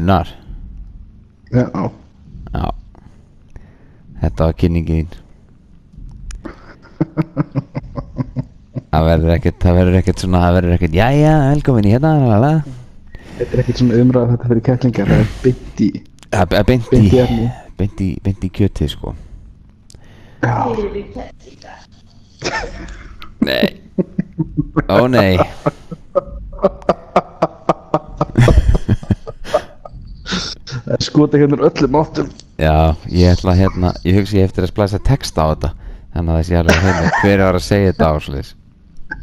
Gunnar. Já. Já. Þetta var kynningin. Það verður ekkert svona, jæja, velkomin í hérna, lalala. Þetta er ekkert svona umræða þetta fyrir kettlingar, það er beint í kjötið, sko. Já. Nei. Ó nei. Það er skotið hérna úr öllum áttum. Já, ég ætla hérna, ég hugsi eftir að splæsa texta á þetta. Þannig að það sé alveg hérna, hver var að segja þetta á svoleiðis.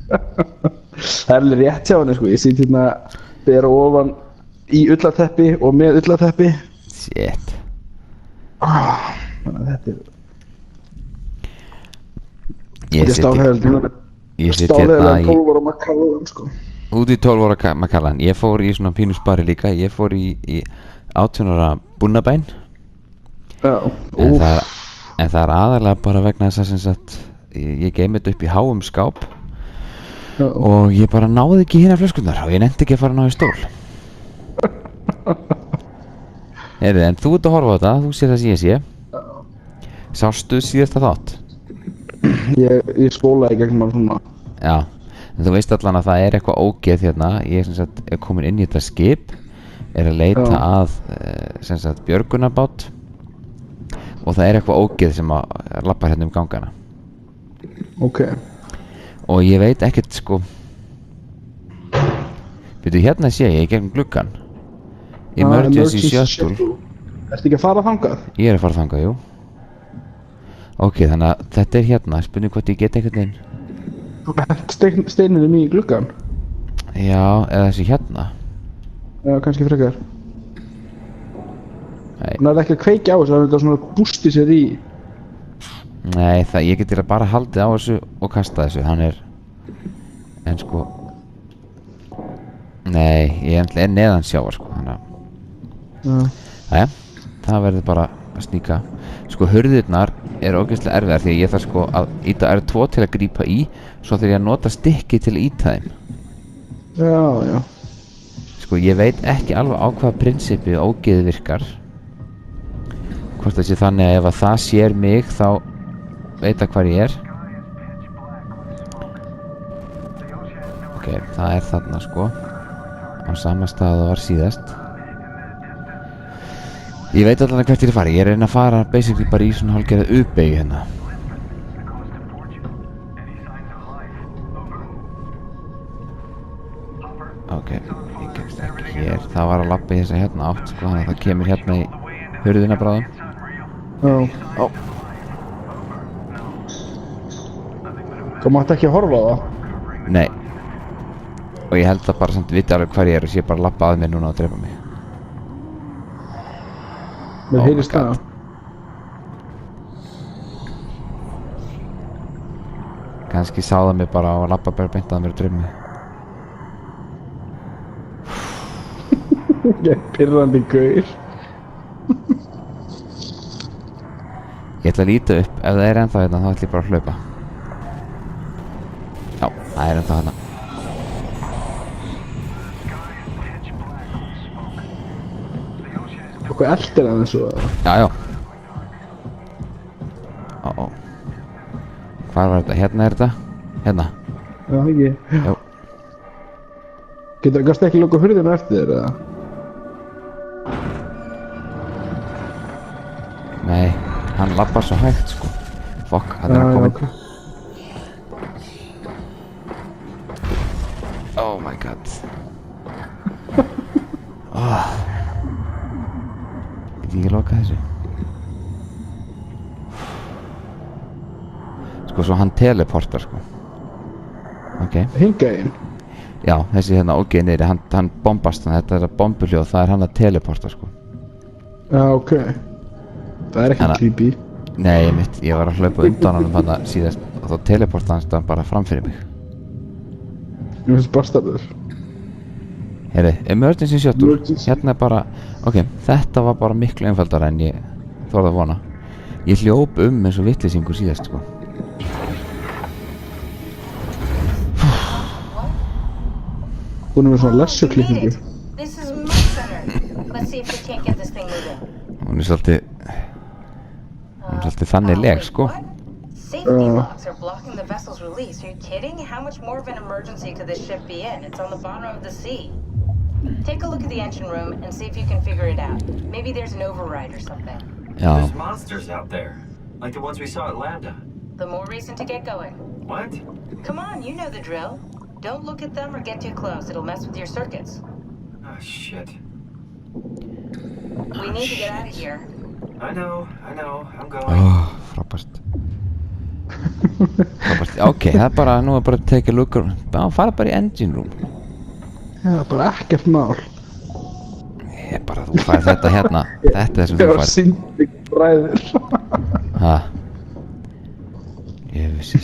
Það er alveg rétt hjá henni, sko. Ég sýt hérna bera ofan í ullarteppi og með ullarteppi. Shit. Þannig að þetta er... Ég sitt hérna í 12 ára Macallan, sko. Út í 12 ára Macallan. Ég fór í svona pínu spari líka. Ég fór í 18 ára Bunnabæn. Já. En það er aðalega bara vegna þess að sem sagt ég geimi þetta upp í háum skáp. Já. Og ég bara náði ekki hérna flöskunnar og ég nefndi ekki að fara að ná í stól. Heyrðu, en þú ert að horfa á þetta, þú sér það sem ég sé. Sástu síðasta þátt? Ég skólaði gegnum hann svona. Já, en þú veist allan að það er eitthvað ógeð hérna. Ég sem sagt er komin inn í þetta skip, er að leita að sem sagt björgunarbát og það er eitthvað ógeð sem að lappar hérna gangana. Ok. Og ég veit ekkert, sko. Veitu, hérna sé ég gegnum gluggan. Emergency shuttle. Ertu ekki að fara þangað? Ég er að fara þangað, jú. Ok, þannig að þetta er hérna. Spurning hvort ég get einhvern veginn. Þú hent steininum í gluggan? Já, eða þessi hérna. Já, kannski frekar. Nei. Hún er ekki að kveikja á þessu, það er þetta svona bústi sér í. Nei, ég get bara haldið á þessu og kasta þessu. Hann er... En sko... Nei, ég er neðan sjávar, sko. Þannig að... Æja, það verður bara að sníka. Sko, hurðirnar eru ógeðslega erfiðar því að ég þarf sko að íta R2 til að grípa í, svo þegar ég að nota stykki til að íta þeim. Já, já. Sko, ég veit ekki alveg á hvaða prinsippi ógeð virkar. Hvort það sé þannig að ef að það sér mig þá veit að hvar ég er. Ok, það er þarna sko á sama stað það var síðast. Ég veit allan hvert ég er að fara. Ég er að reyna að fara basically bara í svona hálfgerða uppbeygju hérna. Ok, ég kemst ekki hér. Það var að labba í þessa hérna átt sko, þannig að það kemur hérna í hurðina bráðum. Já. Ó. Þú mátt ekki að horfa á það? Nei. Og ég held að bara samt viti alveg hvar ég er og sé bara að labba að mér núna og drepa mig. Mér heyrist það. Kannski sá það mig bara og labba bara beint að mér og drepa mig. Ég er pirrandi gaur. Ég ætla að líta upp, ef það er ennþá hérna þá ætla ég bara að hlaupa. Já, það er ennþá hérna. Okkur eldir hann þessu að... Já, já. Ó. Hvar var þetta? Hérna er þetta? Hérna. Já, ekki. Jú. Gast ekki loka hurðina eftir þér, eða? Nei, hann labbar svo hægt, sko. Fokk, hann er að koma. Okay. Oh my god. Get ég loka þessu? Sko, svo hann teleportar, sko. Ok. Hinga inn? Já, þessi hérna ógeð niðri, hann bombast, þannig að þetta er að bombuhljóð, það er hann að teleporta, sko. Já, ok. Það er ekki creepy. Nei, ég var að hlaupa undan honum þarna síðast og þá teleportaðist hann bara fram fyrir mig. Ég finnst bastardur. Heyri, emergency shuttle, hérna er bara, ok, þetta var bara miklu einfaldara en ég þorði að vona. Ég hljóp eins og vitleysingur síðast, sko. Hún er með svona lessuklippingu. Let's see if we can't get this thing moving. Hún er svolítið þannig leg, wait, sko. what? Safety locks are blocking the vessel's release. Are you kidding? How much more of an emergency could this ship be in? It's on the bottom of the sea. Take a look at the engine room and see if you can figure it out. Maybe there's an override or something. Já, There's monsters out there, like the ones we saw at Lambda. The more reason to get going. What? Come on, you know the drill. Don't look at them or get too close. It'll mess with your circuits. Oh, shit. We need to get out of here. I know, I'm going. frábært. Frábært, ok, það er bara, nú er bara að take a look. Já, fara bara í engine room. Já, bara ekkert mál. Ég bara, þú færð þetta hérna, þetta er sem þú Ég var færð. syndið bræður. Ha. Ég vissi.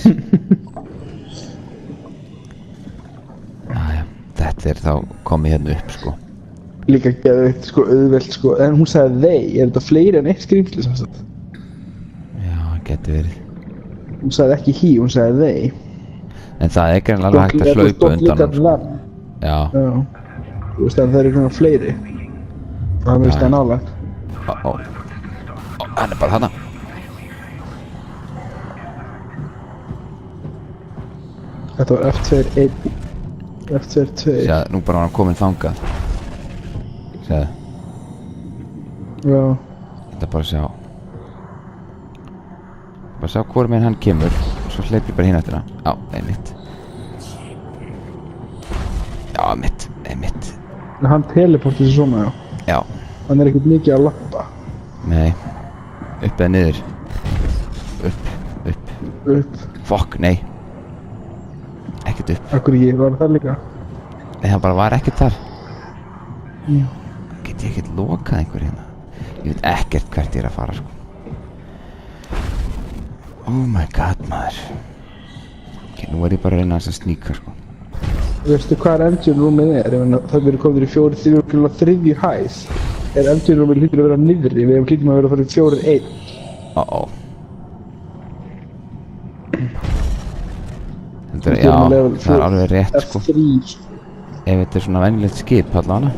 Jæja, þetta er þá komið hérna upp, sko. Líka geðveikt, sko, auðvelt, sko. En hún sagði þeir, er þetta fleiri en eitt skrýmsli, sem sagt? Já, geti verið. Hún sagði ekki hí, hún sagði þeir. En það er greinlega alveg hægt að hlaupa undan hún, sko. Já. Já. Þú veist að það eru konar fleiri. Það er mjög nálægt. Hann er bara þarna. Þetta var F2-1. F2-2. Sér, nú bara var hann kominn þangað. Sér, Já. þetta er bara að sjá. Bara sjá hvort meginn hann kemur og svo hleyp ég bara hinn eftir hann. Já, einmitt. Já, einmitt. En hann teleporti sig svona, já. Já, Hann er ekkert mikið að lappa. nei. Upp eða niður. Upp. Upp. Fokk, nei. Ekkert upp. Akkur ekki, var það líka? Nei, það bara var ekkert þar. Já. Get ég ekkert lokað einhver hérna? Ég veit ekkert hvert ég er að fara, sko. Oh my god, maður. Ok, nú er ég bara að reyna að sníka, sko. Veistu hvað engine roomið er? Ef það verið komið í 4-3 hæð. Engine roomið hlýtur að vera niðri. Við hlýtum að vera að fara í 4-1. Já, það er alveg rétt, sko. F3. Ef þetta er svona venjulegt skip, allavega.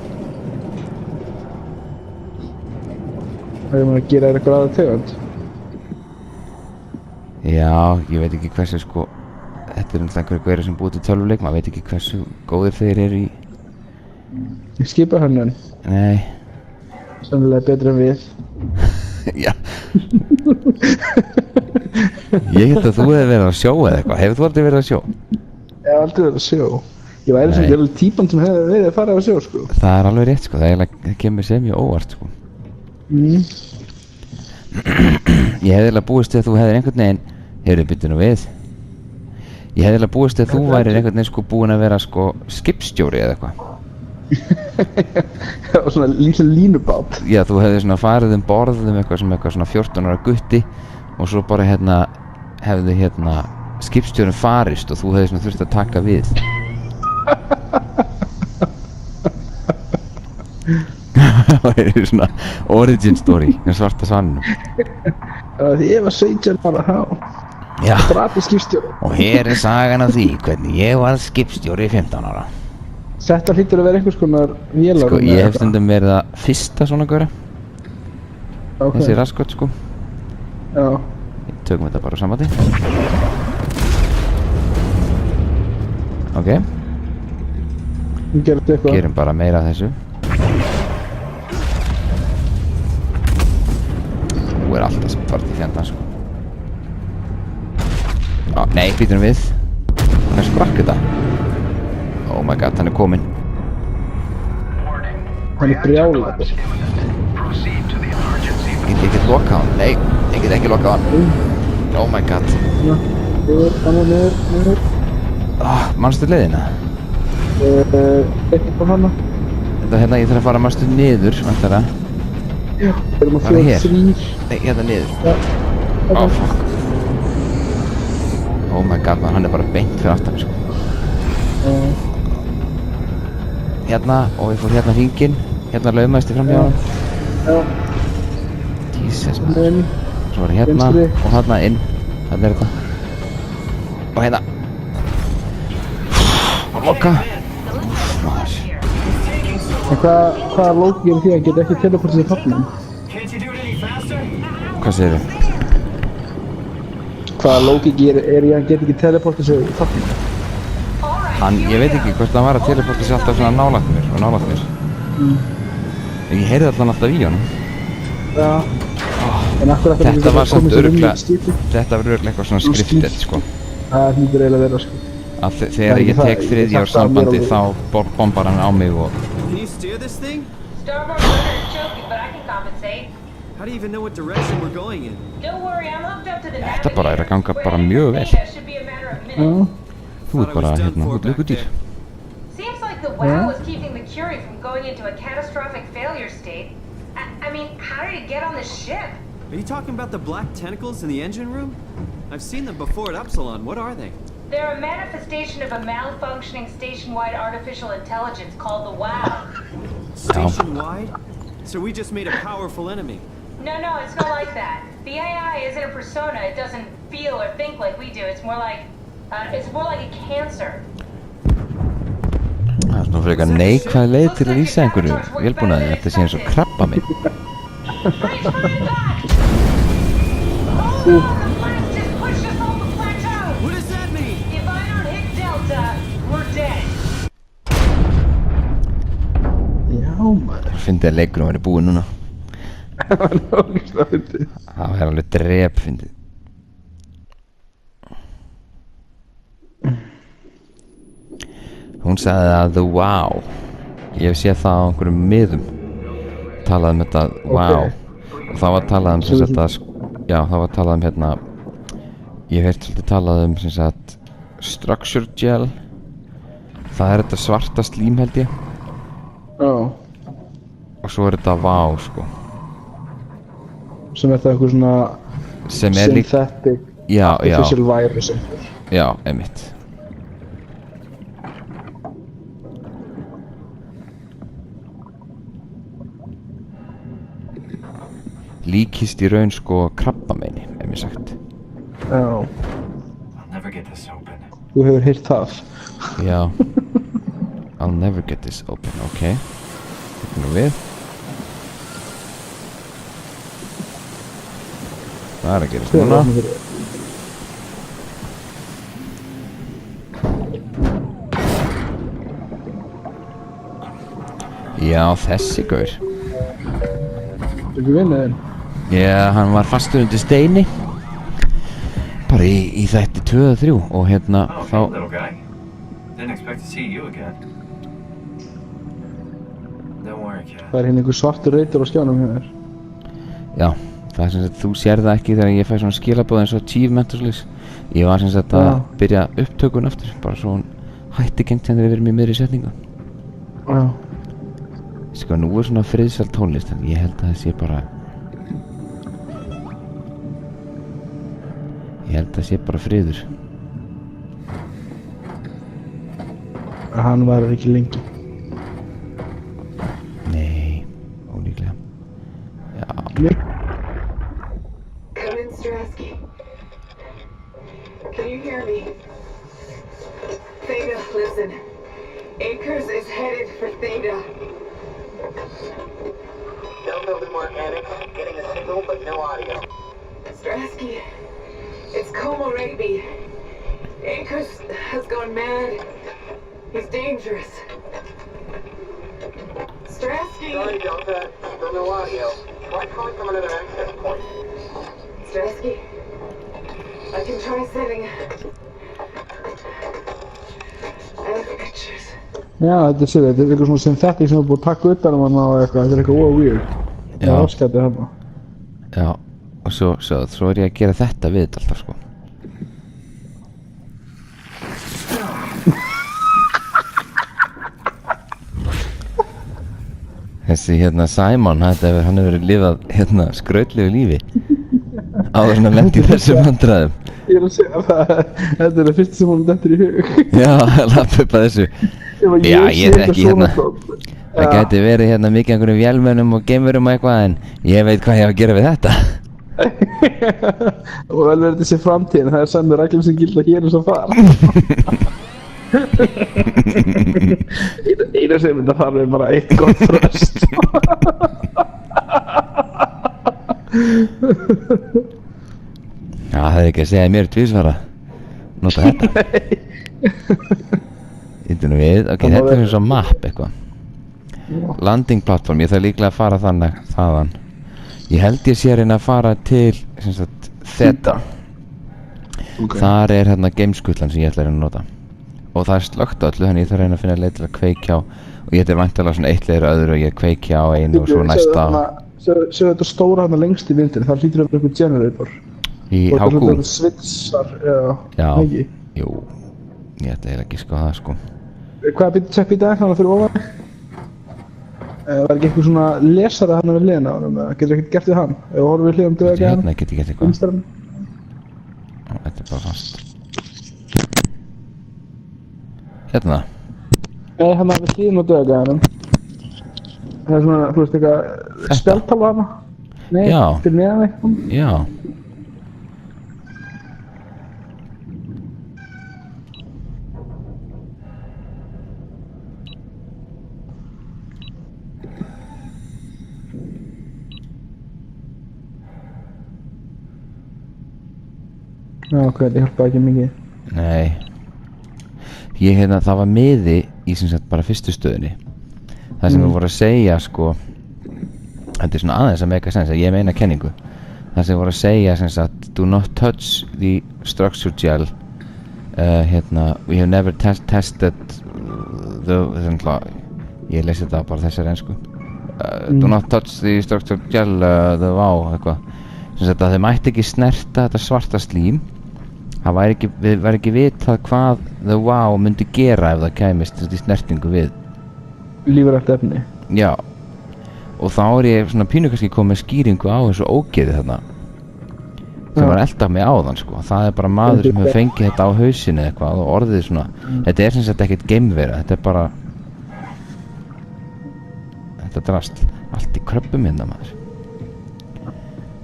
Það er maður að gera eitthvað aðra tegund. Já, ég veit ekki hversu, sko. Þetta er einhverju hverju sem búið til tölvuleik. Maður veit ekki hversu góðir þeir eru í. Ég skipa hönnun. Nei. Sannlega betra en við. Já. Ég held að þú hefði verið að sjó eða eitthvað. Hefur þú aldrei verið að sjó? Ég hef aldrei verið að sjó. Ég væri sem alveg típan sem hefði verið að fara að sjó, sko. Það er alveg rétt, sko. Það kemur sem mjög óvart, sko. Ég hefði eiginlega búist til að þú hefðir einhvern veginn. Heyrðu, byrju nú við. Ég hefði eiginlega búist til að þú værir einhvern veginn, sko, búinn að vera, sko, skipstjóri eða eitthvað. Það var svona lítið línubát. Já, þú hefði svona farið borð eitthvað sem eitthvað svona 14 ára gutti og svo bara hefði skipstjórinn farist og þú hefði svona þurft að taka við. Það er svona origin story með svarta svanninum. Því ég var 17 ára þá. Já. Drapi skipstjóri. Og hér er sagan af því hvernig ég var skipstjóri í 15 ára. Þetta hlýtur að vera einhvers konar vélar. Sko, ég hef stundum verið að fyrsta svona góra. Okay. Þessi raskot, sko. Já. Tökum þetta bara á sambandi. Ok. Við gerum þetta eitthvað. Gerum bara meira af þessu. Þú er alltaf sem farið í fjandan, sko. Á, nei, býtum við. Hvað sprakk þetta? Oh my god, hann er kominn. Hann er brjálaður. Ég get ekki lokað hann. Nei, ég get ekki lokað hann. Oh my god. Niður. Manstu leiðina? Eitthvað hana. Þetta hérna, ég þarf að fara manstu niður, vantara. Já. Við erum að Fara hér. 4-3. Nei, hérna niður. Já. Oh fuck. Oh my god, man, hann er bara beint fyrir aftan, sko. Hérna, og ég fór hérna hringinn. Hérna laumaðist ég fram hjá hann. Já. Jesus, maður. Svo var ég hérna Vinstri. og hérna inn. Hérna er þetta. Og hérna. Og loka. Maður. En hvaða lógík er því að geta ekki teleportið sér þarna? Can't you do it any faster? Hvað segir þið? Hvaða lógík er í að hann geta ekki teleportið sér þarna? Ég veit ekki hvort hann var að teleporta sér alltaf svona nálægt mér og nálægt mér. Ég heyrði allan alltaf í honum. Já. En akkur ætti hann Þetta var samt örugglega, skipið? þetta var örugglega eitthvað svona skriftet sko. Það hlýtur eiginlega að vera sko. Að þegar ég tek þriðja árs sambandi þá bombar hann á mig og... Can you steer this thing? Starboard rudder is choking, but I can compensate. How do you even know what direction we're going in? Don't worry, I'm hooked up to the Þetta bara að ganga navigator. bara mjög vel. Data should be a matter of minutes. Þú bara lukkudýr. Seems like the WOW is keeping the Curie from going into a catastrophic failure state. I mean, how did it get on this ship? Are you talking about the black tentacles in the engine room? I've seen them before at Upsilon. What are they? They're a manifestation of a malfunctioning station-wide artificial intelligence called the WOW. Station-wide? So we just made a powerful enemy. No, it's not like that. The AI isn't a persona. It doesn't feel or think like we do. It's more like a cancer. Það er svona frekar neikvæð leið til að lýsa einhverju vélbúnaði. Þetta sé eins og krabbamein. Right, turn it back! Oh, the blast just pushed us off the plateau! What does that mean? If I don't hit Delta, we're dead. Já, maður. Fyndi að leikurinn væri búinn núna. Það var náttúrulega fyndið. Það er alveg drepfyndið. Hún sagði að the wow. Ég hef séð það á einhverjum miðum. Talað um þetta wow. Og það var talað um sem sagt að... Já, það var talað um hérna... Ég hef heyrt svolítið talað um sem sagt... Structure gel. Það er þetta svarta slím held ég. Já. Og svo er þetta wow sko. Sem er það eitthvað svona... Sem er líka... synthetic Já. artificial virus. Já, einmitt. Líkist í raun sko krabbameini, ef mér sagt. Já. I'll never get this open. Þú hefur heyrt það. Já. I'll never get this open, ok. Þetta nú við. Það er að gerast núna. Já, þessi gaur. Þú ekki vinnið þinn? Já, hann var fastur undir steini. Bara í þætti 2 og 3 og hérna Oh, þá... hey, little guy. Didn't expect to see you again. Don't worry, kid. Það er hérna einhver svartur reytur á skjánum hjá þér. Já, það er sem sagt, þú sér það ekki þegar ég fæ svona skilabóð eins og achievement og slis. Ég var sem sagt að byrja upptökun aftur, bara svo hún hætti gengt sem þegar við erum í miðri setningu. Já. Sko, nú er svona friðsæl tónlist, en ég held að það sé bara... Ég held að það sé bara friður. Hann var ekki lengi. Nei, ólíklega. Já, Come in, Strasky. Can you hear me? Theta, listen. Akers is headed for Theta. Delta Lima Organics, getting a signal but no audio. Strasky, it's Como Raby. Akers has gone mad. He's dangerous. Strasky! Sorry, Delta, still no audio. Try calling from another access point. Strasky, I can try setting. I have pictures. Já, þetta er eitthvað svona synthetic sem er búið að taka utan um hann og eitthvað. Þetta er eitthvað weird. Já. Það er afskættið þarna. já, og svo er ég að gera þetta við þetta alltaf, sko. Þessi hérna Simon, hann hefur verið lifað hérna skrautlegu lífi áður en að lendi í þessum vandræðum. Ég er að segja það, þetta er það fyrsta sem hún dettur í hug. Já, lappa upp að þessu. Já, ég þekki hérna. Það gæti verið hérna mikið einhverjum vélmönnum og geimverum og eitthvað, en ég veit hvað ég á að gera við þetta. Og vel verið þessi framtíðin, það er samme reglum sem gilda hér og svo far. Eina sem þetta þarf bara eitt gott þröst. Já, það er ekki að segja mér tvísvara. Nota þetta. Þetta nú við, ok, þetta er eins og map eitthvað. Landing platform, ég þarf líklega að fara þaðan. Ég held ég sé að reyna að fara til, sem sagt, Theta. Okay. Þar er hérna gameskutlan sem ég ætla að reyna að nota. Og það er slökkt á öllu, þannig ég þarf að reyna að finna leið til að kveikja á. Og ég þetta er væntanlega svona eitt leiður öðru og ég kveikja á einu og svo næsta. Sér þetta stóra hana lengst í vindin, það hlýtur að vera eitthvað generator. Í HQ? Og þetta svitsar, já, ekki? Jú, ég ætla eiginlega ekki sko það sko. Hvað er tjepp í dag þannig fyrir ofan? Var ekki eitthvað svona lesara hérna við hliðina á honum, getur ekkert gert við hann? Ef við horfum við hliðum döða ekki hann? Hérna get ég gert eitthvað. Þetta er bara fast. Hérna? Nei, hérna við hliðum á döða ekki hann. Það er svona, þú veist eitthvað, spjaldtala hana? Nei, já. Fyrir neðan eitthvað? Já. Já, ok, þetta hjálpaði ekki mikið. Nei. Ég hérna, það var miði í sem sagt bara fyrstu stöðinni. Það sem við voru að segja sko, þetta er svona aðeins að make a sense, að ég meina kenningu. Það sem við voru að segja sem sagt, do not touch the structure gel. Hérna, we have never tested the, ég lesi þetta bara þessari ensku. Do not touch the structure gel, the wow, eitthvað. Sem sagt að þau mætti ekki snerta þetta svarta slím. Það væri ekki vitað hvað the wow myndi gera ef það kæmist í snertingu við lífrænt efni. Já. Og þá er ég svona pínu kannski komið með skýringu á þessu ógeði þarna sem var elda mig áðan sko. Það er bara maður sem hefur fengið þetta á hausinu eitthvað og orðið svona þetta er sem sagt ekkert geimvera, þetta er bara þetta drast allt í kröppum hérna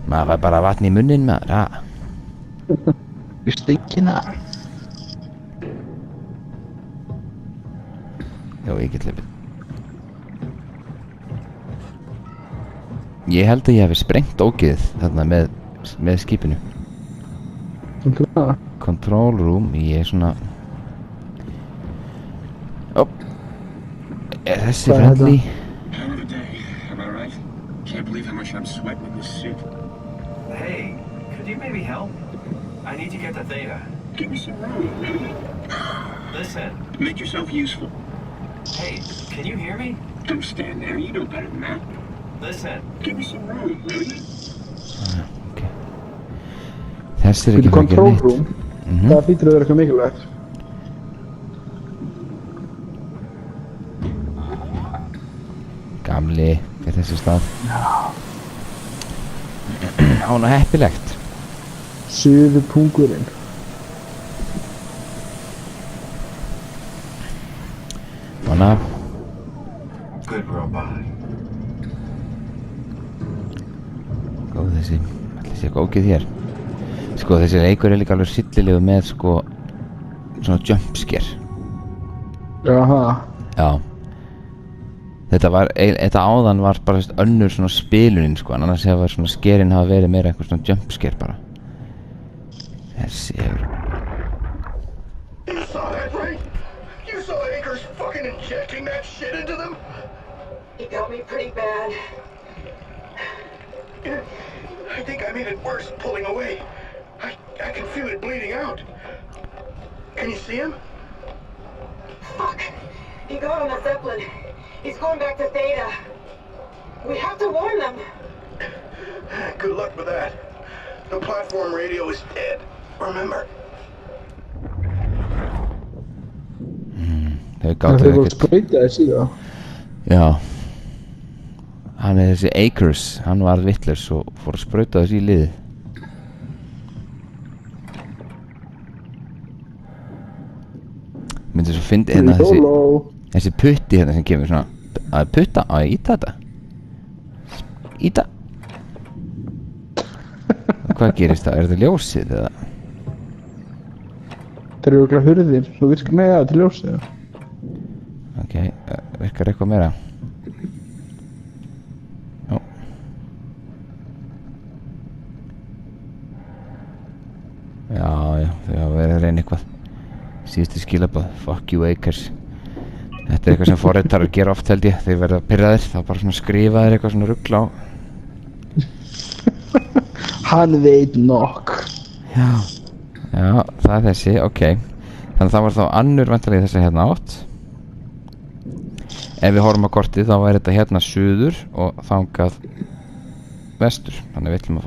maður var bara vatn í munnin maður, Í steikina. Já, ég get hleypið. Ég held að ég hefði sprengt ógeðið þarna með skipinu. Control room, ég er svona Ó. Er þessi friendly? Can't believe how much I'm sweating in this suit. Hey, could you maybe help? I need to get to Theta. Give me some room, will you? Listen. Make yourself useful. Hey, can you hear me? Don't stand there, you know better than that. Listen. Give me some room, will you? Okay. Þessi er ekki Control room, það hlýtur að vera eitthvað mikilvægt. Gamli, fyrir þessi stað. Án og heppilegt. Suðu pungurinn. Svona. Good robot. Góð þessi, allir sé gókið hér. Sko þessi leikur er líka alveg sillilegu með sko svona jumpscare. Jaha. Já. Þetta áðan var bara önnur svona spilunin sko, en annars hefur svona skerinn hafa verið meira eitthvað svona jumpscare bara. Þessi hefur... You saw that, right? You saw Akers fucking injecting that shit into them? He got me pretty bad. I think I made it worse pulling away. I can feel it bleeding out. Can you see him? Fuck. He got on the Zeppelin. He's going back to Theta. We have to warn them. Good luck with that. The platform radio is dead. Remember. Þau gátu Það voru ekkert... spröytað þessi þá. Já. Hann er þessi Akers, hann var vitlaus og fór að sprauta þessi í liðið. Myndi svo fyndi hérna þessi putti hérna sem kemur svona að putta, að íta þetta. Íta. Hvað gerist það? Er þetta ljósið eða? Þetta eru örugglega hurðir, þú virkar með það til ljósið. Ok, virkar eitthvað meira? Jó. Já, þau hafa verið að reyna eitthvað. Síðustu skilabóð, fuck you Akers. Þetta er eitthvað sem forritarar gera oft held ég. Þeir verða pirraðir, þá bara svona skrifa þeir eitthvað svona rugl á. Hann veit nokk. Já, það er þessi, ok. Þannig að það var þá annur vantarlega þessi hérna átt. Ef við horfum á kortið þá væri þetta hérna suður og þangað vestur. Þannig við ætlum að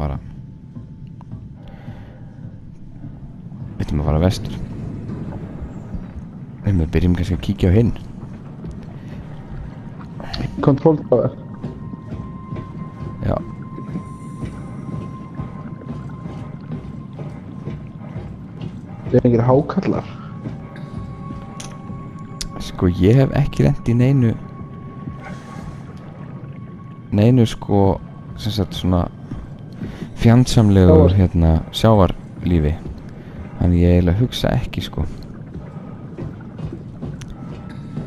fara vestur. Við byrjum kannski að kíkja á hinn. Control tower. Já. Það er einhverjir hákallar. Sko ég hef ekki lent í neinu sko sem sagt svona fjandsamlegur hérna sjávarlífi. Þannig ég eiginlega hugsa ekki sko.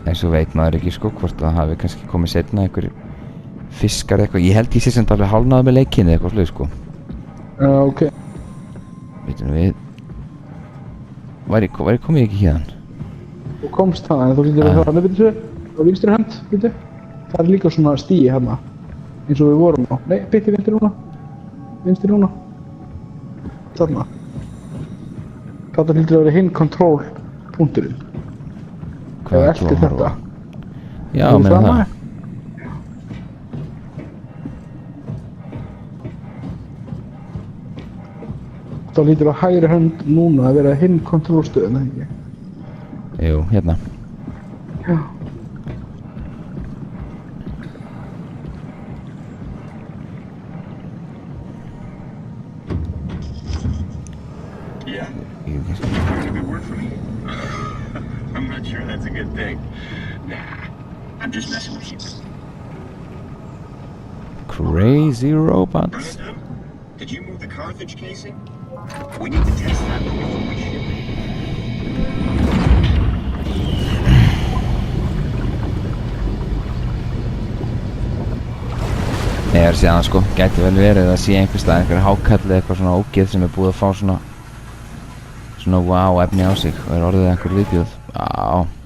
En svo veit maður ekki sko hvort það hafi kannski komið seinna einhverjir fiskar eitthvað. Ég held ég sé sem alveg hálfnaði með leikinni eitthvað sluð sko. Ok. Veitum við. Væri komið ekki hérna? Þú komst hana, en þú getur að það byrja sér á vinstri hönd, byrju. Það er líka svona stíi hérna, eins og við vorum á. Nei, byrju vinstri núna. Vinstri núna. Þarna. Þetta hlýtur að vera hinn control punkturinn. Hvað eftir þetta. Já, meina það. Þá hlýtur að hægri hönd núna að vera hinn control-stöðin, eða ekki? Jú, hérna. Já. Yeah. That's a good word for me. I'm not sure that's a good thing. Nah, I'm just messing with you. Crazy robots. Brandon, did you move the Carthage casing? We need to test that before we ship it. Nei, ég er að segja það sko, gæti vel verið að sé einhvers stað einhver hákalli eitthvað svona ógeð sem er búið að fá svona wow efni á sig og er orðið einhver viðbjóð. Já.